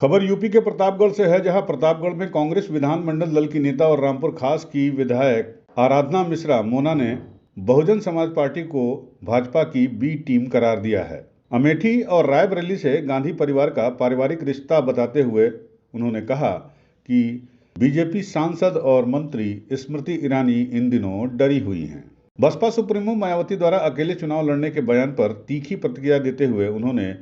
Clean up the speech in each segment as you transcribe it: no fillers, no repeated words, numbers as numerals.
खबर यूपी के प्रतापगढ़ से है, जहां प्रतापगढ़ में कांग्रेस विधानमंडल दल की नेता और रामपुर खास की विधायक आराधना मिश्रा मोना ने बहुजन समाज पार्टी को भाजपा की बी टीम करार दिया है। अमेठी और रायबरेली से गांधी परिवार का पारिवारिक रिश्ता बताते हुए उन्होंने कहा कि बीजेपी सांसद और मंत्री स्मृति ईरानी इन दिनों डरी हुई हैं। बसपा सुप्रीमो मायावती द्वारा अकेले चुनाव लड़ने के बयान पर तीखी प्रतिक्रिया देते हुए उन्होंने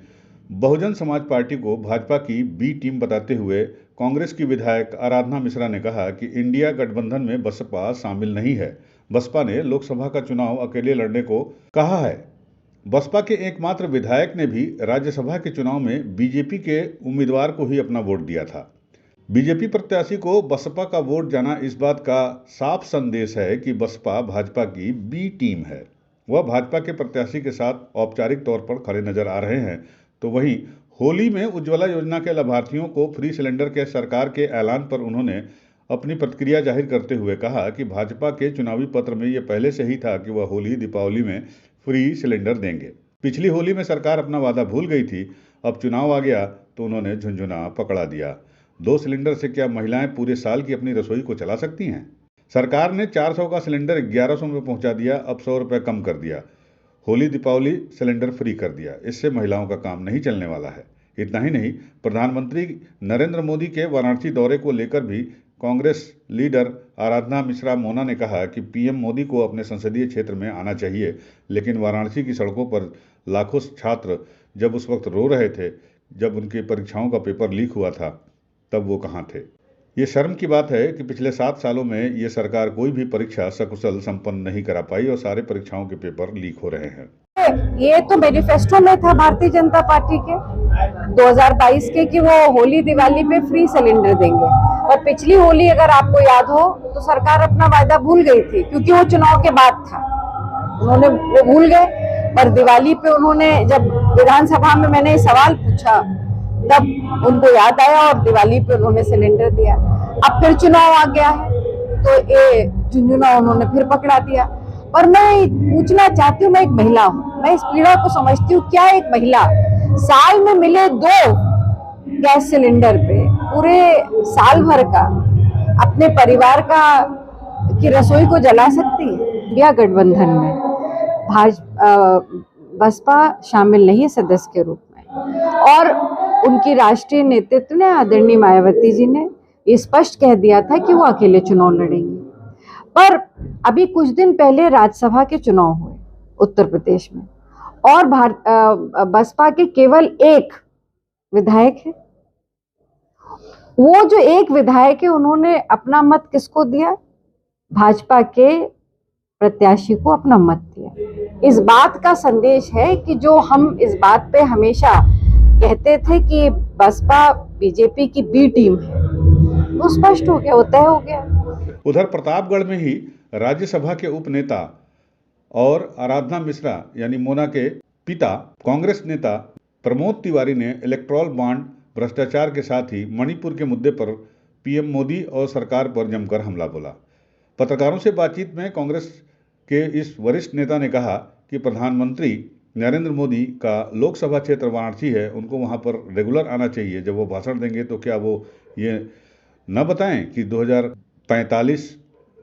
बहुजन समाज पार्टी को भाजपा की बी टीम बताते हुए कांग्रेस की विधायक आराधना मिश्रा ने कहा कि इंडिया गठबंधन में बसपा शामिल नहीं है। बसपा ने लोकसभा का चुनाव अकेले लड़ने को कहा है। बसपा के एकमात्र विधायक ने भी राज्यसभा के चुनाव में बीजेपी के उम्मीदवार को ही अपना वोट दिया था। बीजेपी प्रत्याशी को बसपा का वोट जाना इस बात का साफ संदेश है कि बसपा भाजपा की बी टीम है। वह भाजपा के प्रत्याशी के साथ औपचारिक तौर पर खड़े नजर आ रहे हैं। तो वहीं होली में उज्ज्वला योजना के लाभार्थियों को फ्री सिलेंडर के सरकार के ऐलान पर उन्होंने अपनी प्रतिक्रिया जाहिर करते हुए कहा कि भाजपा के चुनावी पत्र में यह पहले से ही था कि वह होली दीपावली में फ्री सिलेंडर देंगे। पिछली होली में सरकार अपना वादा भूल गई थी, अब चुनाव आ गया तो उन्होंने झुंझुना पकड़ा दिया। 2 सिलेंडर से क्या महिलाएं पूरे साल की अपनी रसोई को चला सकती हैं? सरकार ने 400 का सिलेंडर 1100 में पहुंचा दिया, अब 100 रुपये कम कर दिया। होली दीपावली सिलेंडर फ्री कर दिया। इससे महिलाओं का काम नहीं चलने वाला है। इतना ही नहीं, प्रधानमंत्री नरेंद्र मोदी के वाराणसी दौरे को लेकर भी कांग्रेस लीडर आराधना मिश्रा मोना ने कहा कि पीएम मोदी को अपने संसदीय क्षेत्र में आना चाहिए, लेकिन वाराणसी की सड़कों पर लाखों छात्र जब उस वक्त रो रहे थे, जब उनकी परीक्षाओं का पेपर लीक हुआ था, तब वो कहाँ थे। ये शर्म की बात है कि पिछले 7 सालों में ये सरकार कोई भी परीक्षा सकुशल संपन्न नहीं करा पाई और सारे परीक्षाओं के पेपर लीक हो रहे हैं। ये तो मैनिफेस्टो में था भारतीय जनता पार्टी के 2022 के कि वो होली दिवाली पे फ्री सिलेंडर देंगे, और पिछली होली अगर आपको याद हो तो सरकार अपना वायदा भूल गई थी, क्योंकि वो चुनाव के बाद था, उन्होंने वो भूल गए। पर दिवाली पे उन्होंने, जब विधानसभा में मैंने सवाल पूछा तब उनको याद आया और दिवाली पे उन्होंने सिलेंडर दिया। अब फिर चुनाव आ गया है तो ये झुंझुना उन्होंने फिर पकड़ा दिया। पर मैं पूछना चाहती हूँ, मैं एक महिला हूँ, मैं इस पीड़ा को समझती हूँ। क्या एक महिला साल में मिले 2 गैस सिलेंडर पे पूरे साल भर का अपने परिवार का की रसोई को जला सकती है? या गठबंधन में बसपा शामिल नहीं है सदस्य के रूप में, और उनकी राष्ट्रीय नेतृत्व ने, आदरणीय मायावती जी ने ये स्पष्ट कह दिया था कि वो अकेले चुनाव लड़ेंगे। पर अभी कुछ दिन पहले राज्यसभा के चुनाव हुए उत्तर प्रदेश में, और बसपा के केवल 1 विधायक है। वो जो 1 विधायक है, उन्होंने अपना मत किसको दिया? भाजपा के प्रत्याशी को अपना मत दिया। इस बात का संदेश है कि जो हम इस बात पे हमेशा कहते थे कि बसपा बीजेपी की बी टीम है, वो स्पष्ट हो गया, वो तय हो गया। उधर प्रतापगढ़ में ही राज्यसभा के उपनेता और आराधना मिश्रा यानी मोना के पिता कांग्रेस नेता प्रमोद तिवारी ने इलेक्टोरल बॉन्ड भ्रष्टाचार के साथ ही मणिपुर के मुद्दे पर पीएम मोदी और सरकार पर जमकर हमला बोला। पत्रकारों से बातचीत में कांग्रेस के इस वरिष्ठ नेता ने कहा कि प्रधानमंत्री नरेंद्र मोदी का लोकसभा क्षेत्र वाराणसी है, उनको वहां पर रेगुलर आना चाहिए। जब वो भाषण देंगे तो क्या वो ये न बताएं कि 2045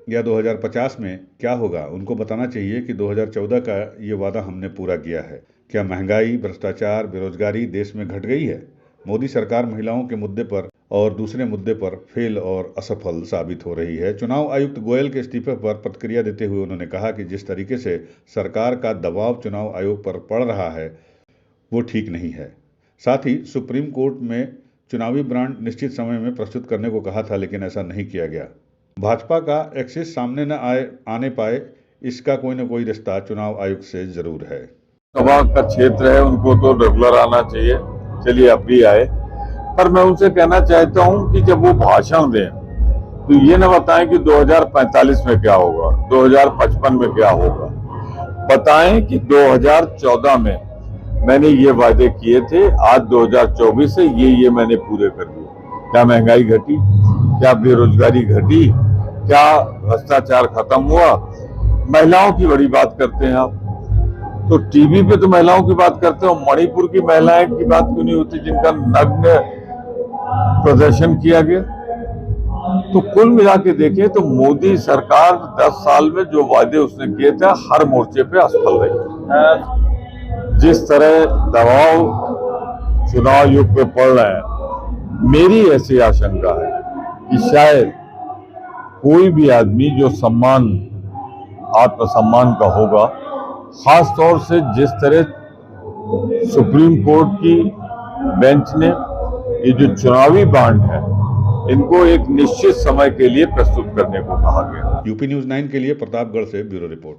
या 2050 में क्या होगा? उनको बताना चाहिए कि 2014 का ये वादा हमने पूरा किया है। क्या महंगाई, भ्रष्टाचार, बेरोजगारी देश में घट गई है? मोदी सरकार महिलाओं के मुद्दे पर और दूसरे मुद्दे पर फेल और असफल साबित हो रही है। चुनाव आयुक्त गोयल के इस्तीफे पर प्रतिक्रिया देते हुए उन्होंने कहा कि जिस तरीके से सरकार का दबाव चुनाव आयोग पर पड़ रहा है वो ठीक नहीं है। साथ ही सुप्रीम कोर्ट में चुनावी बॉन्ड निश्चित समय में प्रस्तुत करने को कहा था, लेकिन ऐसा नहीं किया गया। भाजपा का एक्सिस सामने न आने पाए, इसका कोई न कोई रिश्ता चुनाव आयोग से जरूर है। सभा का क्षेत्र है, उनको तो रेगुलर आना चाहिए। चलिए अब भी आए, पर मैं उनसे कहना चाहता हूं कि जब वो भाषण दें तो ये न बताएं कि 2045 में क्या होगा, 2055 में क्या होगा। बताएं कि 2014 में मैंने ये वादे किए थे, आज 2024 से ये मैंने पूरे कर दिए। क्या महंगाई घटी? क्या बेरोजगारी घटी? क्या भ्रष्टाचार खत्म हुआ? महिलाओं की बड़ी बात करते हैं आप, तो टीवी पे तो महिलाओं की बात करते हो, मणिपुर की महिलाएं की बात क्यों नहीं होती जिनका नग्न प्रदर्शन किया गया। तो कुल मिला के देखें तो मोदी सरकार 10 साल में जो वादे उसने किए थे हर मोर्चे पे असफल रही। जिस तरह दबाव चुनाव युग पे पड़ रहे हैं, मेरी ऐसी आशंका है कि शायद कोई भी आदमी जो सम्मान आत्मसम्मान का होगा, खास तौर से जिस तरह सुप्रीम कोर्ट की बेंच ने ये जो चुनावी बांड है इनको एक निश्चित समय के लिए प्रस्तुत करने को कहा गया। यूपी न्यूज़ 9 के लिए प्रतापगढ़ से ब्यूरो रिपोर्ट।